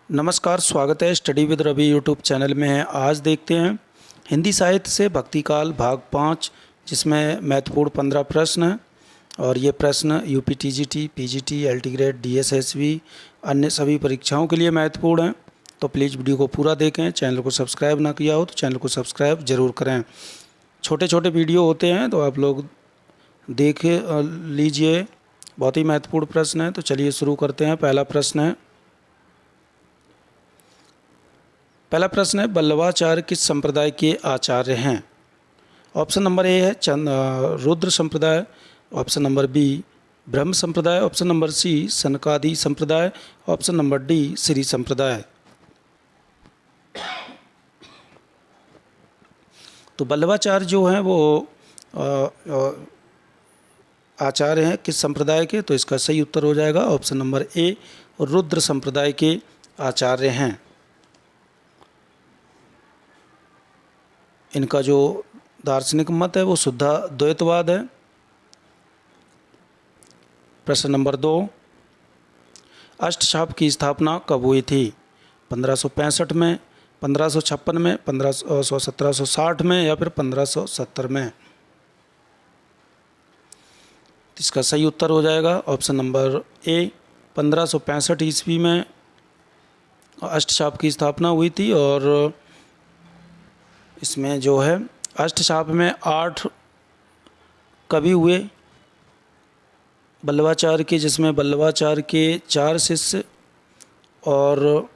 नमस्कार, स्वागत है study with Ravi YouTube channel में। आज देखते हैं हिंदी साहित्य से भक्तिकाल भाग 5, जिसमें महत्वपूर्ण 15 प्रश्न हैं। और ये प्रश्न UP TGT, PGT, LT grade, DSSB अन्य सभी परीक्षाओं के लिए महत्वपूर्ण हैं। तो प्लीज़ वीडियो को पूरा देखें। चैनल को सब्सक्राइब ना किया हो तो चैनल को सब्सक्राइब ज़रूर करें। छोटे छोटे वीडियो होते हैं तो आप लोग देख लीजिए, बहुत ही महत्वपूर्ण प्रश्न है। तो चलिए शुरू करते हैं। पहला प्रश्न है बल्लवाचार्य किस संप्रदाय के आचार्य हैं? ऑप्शन नंबर ए है रुद्र संप्रदाय, ऑप्शन नंबर बी ब्रह्म संप्रदाय, ऑप्शन नंबर सी सनकादि संप्रदाय, ऑप्शन नंबर डी श्री संप्रदाय। तो बल्लवाचार्य जो हैं वो आचार्य हैं किस संप्रदाय के? तो इसका सही उत्तर हो जाएगा ऑप्शन नंबर ए, रुद्र संप्रदाय के आचार्य हैं। इनका जो दार्शनिक मत है वो शुद्धाद्वैतवाद है। प्रश्न नंबर 2, अष्टछाप की स्थापना कब हुई थी? 1565 में, 1556 में, 1760 में या फिर 1570 में? इसका सही उत्तर हो जाएगा ऑप्शन नंबर ए, 1565 ईस्वी में अष्टछाप की स्थापना हुई थी। और इसमें जो है अष्टछाप में 8 कवि हुए बल्लवाचार्य के, जिसमें बल्लवाचार्य के 4 शिष्य और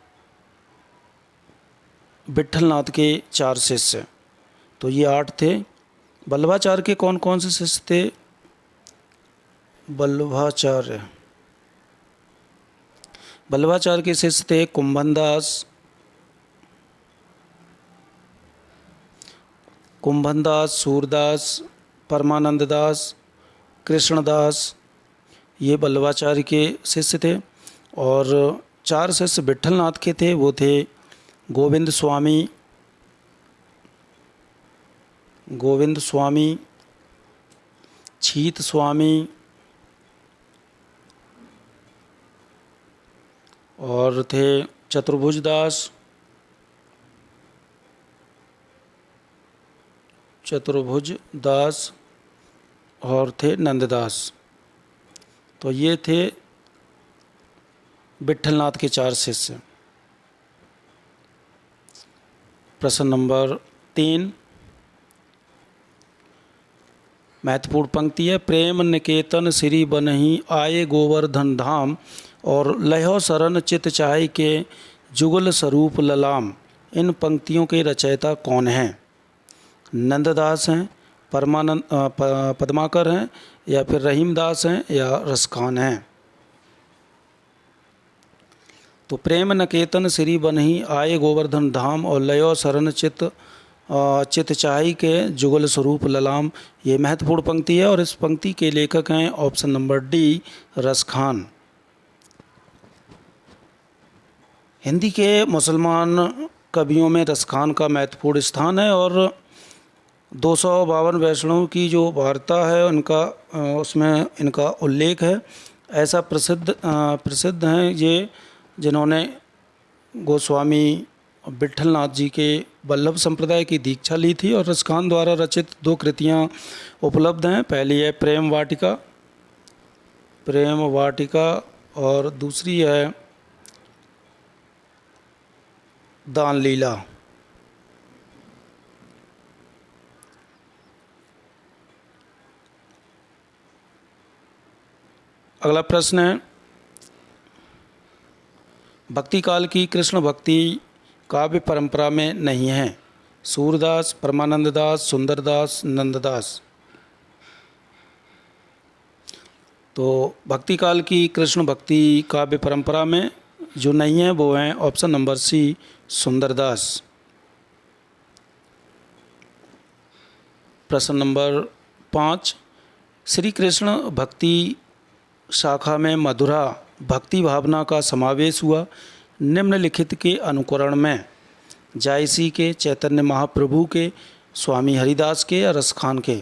विट्ठलनाथ के 4 शिष्य, तो ये 8 थे। बल्लवाचार्य के कौन कौन से शिष्य थे? बल्लवाचार्य के शिष्य थे कुंभनदास, सूरदास, परमानंद दास, कृष्णदास, ये बल्लवाचार्य के शिष्य थे। और 4 शिष्य विट्ठलनाथ के थे, वो थे गोविंद स्वामी, छीत स्वामी और थे चतुर्भुज दास और थे नंददास। तो ये थे विट्ठलनाथ के 4 शिष्य। प्रश्न नंबर 3, महत्वपूर्ण पंक्ति है, प्रेम निकेतन श्री बनहि आए गोवर्धन धाम और लयो शरण चित चाहे के जुगल स्वरूप ललाम। इन पंक्तियों के रचयिता कौन हैं? नंददास हैं, पद्माकर हैं, या फिर रहीमदास हैं, या रसखान हैं? तो प्रेम नकेतन श्री बनहि आए गोवर्धन धाम और लयो शरण चित चाही के जुगल स्वरूप ललाम, ये महत्वपूर्ण पंक्ति है। और इस पंक्ति के लेखक हैं option number D, Raskhan. Hindi के मुसलमान कवियों में रसखान का महत्वपूर्ण स्थान है। और 252 वैष्णव की जो वार्ता है उनका उसमें इनका उल्लेख है। ऐसा प्रसिद्ध हैं ये, जिन्होंने गोस्वामी विट्ठलनाथ जी के वल्लभ संप्रदाय की दीक्षा ली थी। और रसखान द्वारा रचित 2 कृतियाँ उपलब्ध हैं। पहली है प्रेम वाटिका और दूसरी है दान लीला। अगला प्रश्न है, भक्ति काल की कृष्ण भक्ति काव्य परंपरा में नहीं है? सूरदास, परमानंद दास, सुंदरदास, नंददास। तो भक्ति काल की कृष्ण भक्ति काव्य परंपरा में जो नहीं है वो हैं ऑप्शन नंबर सी, सुंदरदास। प्रश्न नंबर 5, श्री कृष्ण भक्ति शाखा में मधुरा भक्ति भावना का समावेश हुआ निम्नलिखित के अनुकरण में? जायसी के, चैतन्य महाप्रभु के, स्वामी हरिदास के, या रसखान के?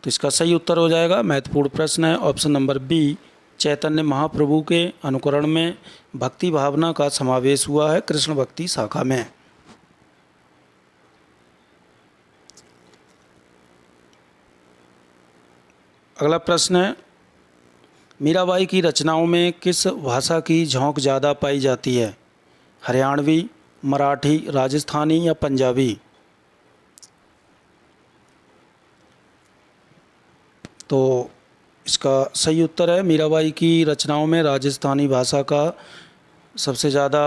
तो इसका सही उत्तर हो जाएगा, महत्वपूर्ण प्रश्न है, option number B, Chaitanya Mahaprabhu के अनुकरण में भक्ति भावना का समावेश हुआ है कृष्ण भक्ति शाखा में। अगला प्रश्न है, मीराबाई की रचनाओं में किस भाषा की झोंक ज़्यादा पाई जाती है? हरियाणवी, मराठी, राजस्थानी या पंजाबी? तो इसका सही उत्तर है, मीराबाई की रचनाओं में राजस्थानी भाषा का सबसे ज़्यादा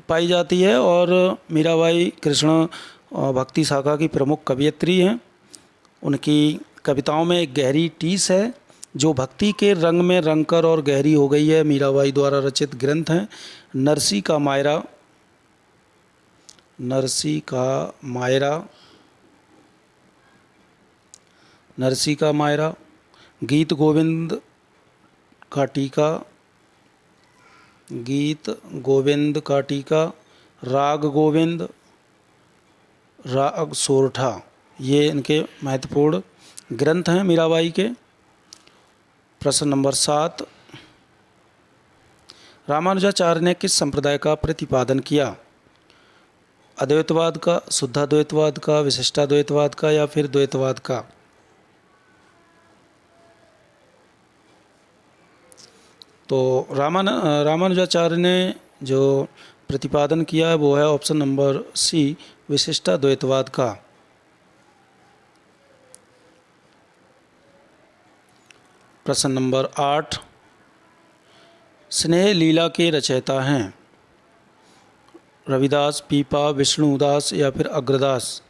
पाई जाती है और मीराबाई कृष्ण भक्ति शाखा की प्रमुख कवयित्री हैं। उनकी कविताओं में एक गहरी टीस है जो भक्ति के रंग में रंगकर और गहरी हो गई है। मीराबाई द्वारा रचित ग्रंथ हैं नरसी का मायरा, नरसी का मायरा, नरसी का मायरा, गीत गोविंद का टीका, गीत गोविंद का टीका, राग गोविंद, राग सोरठा, ये इनके महत्वपूर्ण ग्रंथ हैं मीराबाई के। प्रश्न नंबर 7, रामानुजाचार्य ने किस संप्रदाय का प्रतिपादन किया? अद्वैतवाद का, शुद्धाद्वैतवाद का, विशिष्टाद्वैतवाद का या फिर द्वैतवाद का? तो रामानुजाचार्य ने जो प्रतिपादन किया है वो है ऑप्शन नंबर सी, विशिष्टाद्वैतवाद का। प्रश्न नंबर 8, स्नेह लीला के रचयिता हैं रविदास, पीपा, विष्णुदास या फिर अग्रदास?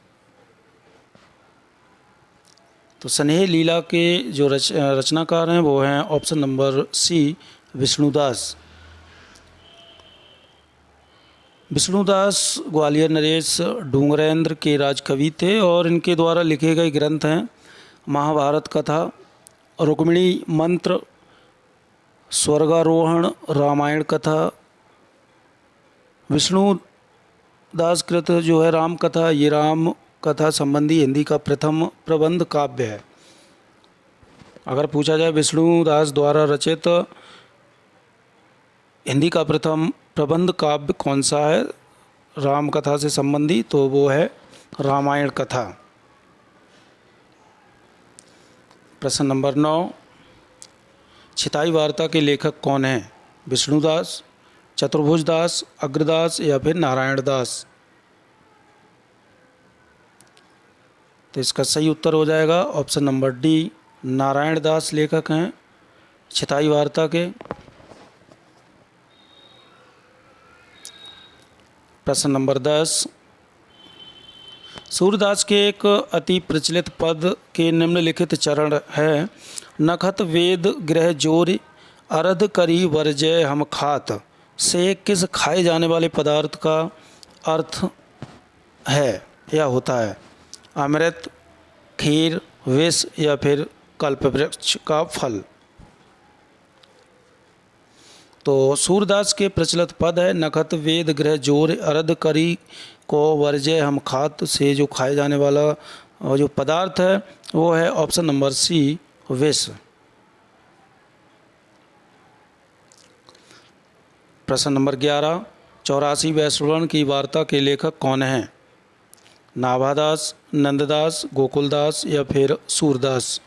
तो स्नेह लीला के जो रचनाकार हैं वो हैं option number C, Vishnudas. Vishnudas Gwalior नरेश डूंगरेंद्र के राजकवि थे और इनके द्वारा लिखे गए ग्रंथ हैं महाभारत कथा, रुक्मिणी मंत्र, स्वर्गारोहण, रामायण कथा। विष्णुदास कृत जो है राम कथा, ये राम कथा संबंधी हिंदी का प्रथम प्रबंध काव्य है। अगर पूछा जाए विष्णुदास द्वारा रचित हिंदी का प्रथम प्रबंध काव्य कौन सा है राम कथा से संबंधी, तो वो है रामायण कथा। प्रश्न नंबर 9, छिताई वार्ता के लेखक कौन हैं? विष्णुदास, चतुर्भुज दास, अग्रदास या फिर नारायण दास? तो इसका सही उत्तर हो जाएगा option number D, Narayan Das लेखक हैं छिताई वार्ता के। प्रश्न नंबर 10, सूरदास के एक अति प्रचलित पद के निम्नलिखित चरण है, नखत वेद ग्रह जोर अरध करी वर्जय हम खात, से किस खाए जाने वाले पदार्थ का अर्थ है या होता है? अमृत, खीर, विष या फिर कल्पवृक्ष का फल? तो सूरदास के प्रचलित पद है, नखत वेद ग्रह जोर अरध करी को वर्जय हम खात, से जो खाए जाने वाला जो पदार्थ है वो है ऑप्शन नंबर सी, विष। प्रश्न नंबर 11, 84 वैष्णवन की वार्ता के लेखक कौन हैं? नाभादास, नंददास, गोकुलदास या फिर सूरदास?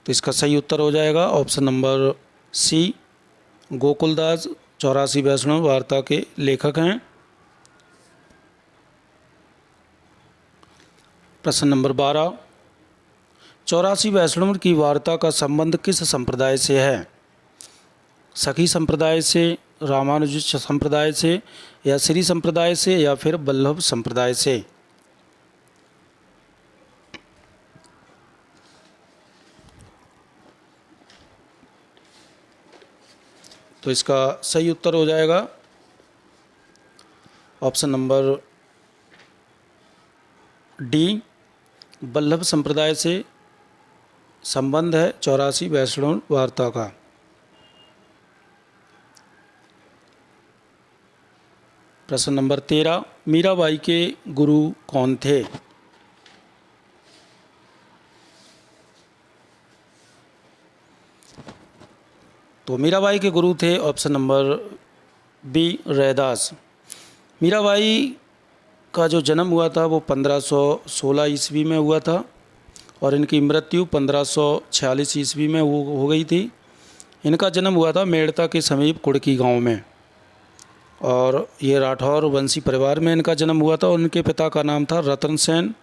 तो इसका सही उत्तर हो जाएगा ऑप्शन नंबर सी, गोकुलदास 84 वैष्णव वार्ता के लेखक हैं। प्रश्न नंबर 12, 84 वैष्णव की वार्ता का संबंध किस संप्रदाय से है? सखी संप्रदाय से, रामानुज संप्रदाय से या श्री संप्रदाय से या फिर वल्लभ संप्रदाय से? तो इसका सही उत्तर हो जाएगा ऑप्शन नंबर डी, वल्लभ संप्रदाय से संबंध है 84 वैष्णव वार्ता का। प्रश्न नंबर 13, मीराबाई के गुरु कौन थे? तो मीराबाई के गुरु थे option number B Raidas. Mirabai का जो जन्म हुआ था वो 1516 ईस्वी में हुआ था और इनकी मृत्यु 1546 ईस्वी में हो गई थी। इनका जन्म हुआ था मेड़ता के समीप कुड़की गांव में और ये राठौर वंशी परिवार में इनका जन्म हुआ था। उनके पिता का नाम था रतन सेन।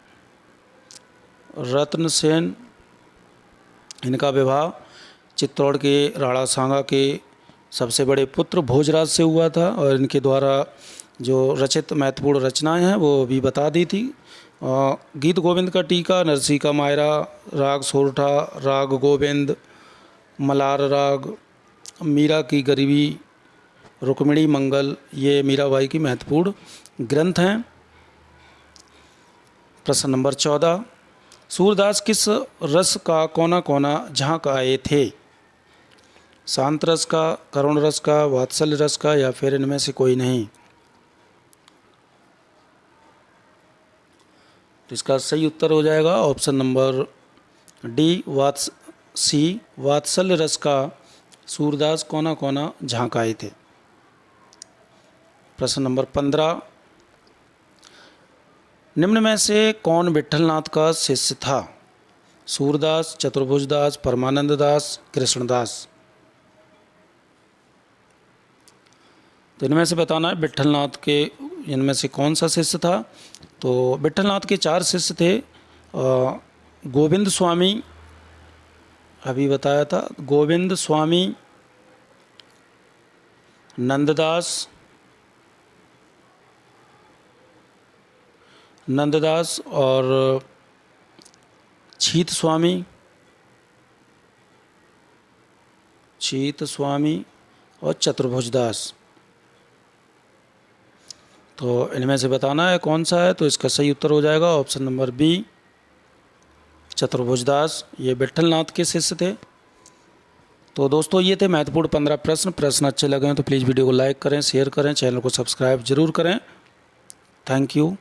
इनका विवाह चित्तौड़ के राणा सांगा के सबसे बड़े पुत्र भोजराज से हुआ था और इनके द्वारा जो रचित महत्वपूर्ण रचनाएं हैं वो भी बता दी थी। गीत गोविंद का टीका, नरसी का मायरा, राग सोरठा, राग गोविंद, मलार राग, मीरा की गरीबी, रुक्मिणी मंगल, ये मीराबाई की महत्वपूर्ण ग्रंथ हैं। प्रश्न नंबर 14, सूरदास किस रस का कोना कोना झांक आए थे? शांत रस का, करुण रस का, वात्सल्य रस का या फिर इनमें से कोई नहीं? तो इसका सही उत्तर हो जाएगा ऑप्शन नंबर डी वात्सल्य रस का सूरदास कोना कोना झांक आए थे। प्रश्न नंबर 15, निम्न में से कौन विट्ठलनाथ का शिष्य था? सूरदास, चतुर्भुजदास, परमानंद दास, कृष्णदास। तो इनमें से बताना है विट्ठलनाथ के इनमें से कौन सा शिष्य था। तो विट्ठलनाथ के 4 शिष्य थे। गोविंद स्वामी अभी बताया था, गोविंद स्वामी, नंददास और छीत स्वामी और चतुर्भुजदास। तो इनमें से बताना है कौन सा है। तो इसका सही उत्तर हो जाएगा ऑप्शन नंबर बी चतुर्भुजदास। ये विट्ठलनाथ के शिष्य थे। तो दोस्तों ये थे महत्वपूर्ण 15 प्रश्न अच्छे लगे हैं तो प्लीज़ वीडियो को लाइक करें, शेयर करें, चैनल को सब्सक्राइब जरूर करें। Thank you.